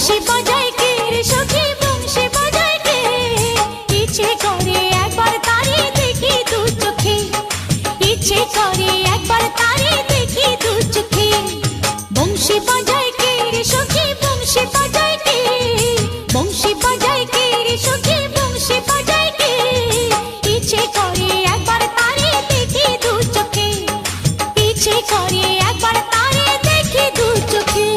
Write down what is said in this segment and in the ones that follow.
বংশী বাজায় কে রে সখী বংশী বাজায় কে ইচ্ছে করে একবার তারে দেখি দু চোখে ইচ্ছে করে একবার তারে দেখি দু চোখে বংশী বাজায় কে রে সখী বংশী বাজায় কে বংশী বাজায় কে রে সখী বংশী বাজায় কে ইচ্ছে করে একবার তারে দেখি দু চোখে ইচ্ছে করে একবার তারে দেখি দু চোখে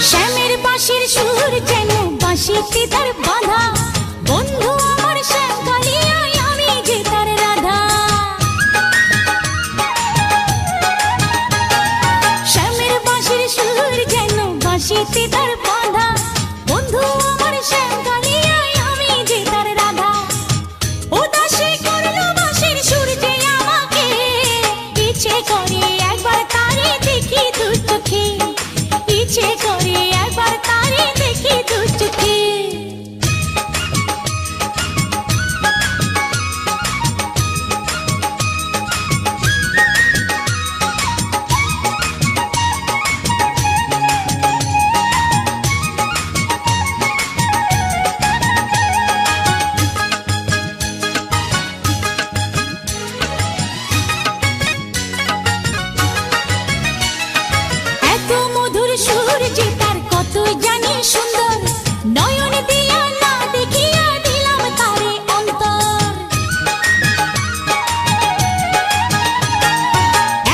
শ্যামের বাঁশির সুর যেন বাঁশিতে তার বাঁধা বন্ধু আমার শ্যাম কালিয়ায় আমি যে তার রাধা শ্যামের বাঁশির সুর যেন বাঁশিতে তার বাঁধা বন্ধু আমার শ্যাম কালিয়ায় আমি যে তার রাধা উদাসী করলো বাঁশির সুর যে আমাকে ইচ্ছে করে একবার তারে দেখি দু চোখে ইচ্ছে করে একবার তারে দেখি দু চোখে এত মধুর সুর যে তার কত জানি সুন্দর নয়ন দিয়া না দেখিয়া দিলাম তারে অন্তর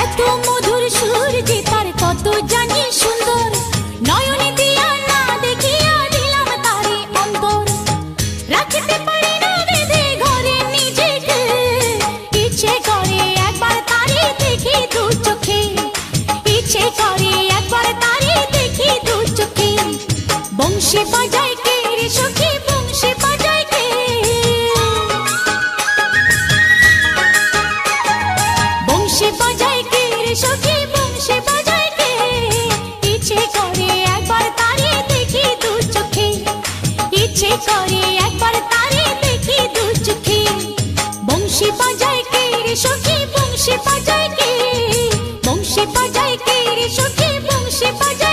এত মধুর সুর যে তার কত জানি সুন্দর নয়ন দিয়া না দেখিয়া দিলাম তারে অন্তর রাখতে পারি না বেঁধে ঘরে নিজেকে ইচ্ছে করে একবার তারে দেখি দু চোখে ইচ্ছে করে একবার তারে দেখি দু চোখে বংশী বাজায় কে রে সখী বংশী বাজায় কে বংশী বাজায় কে রে সখী বংশী বাজায় কে ইচ্ছে করে একবার তারে দেখি দু চোখে ইচ্ছে করে একবার তারে দেখি দু চোখে বংশী বাজায় কে রে সখী বংশী বাজায় কে বংশী বাজায় কে রে সখী বংশী বাজায়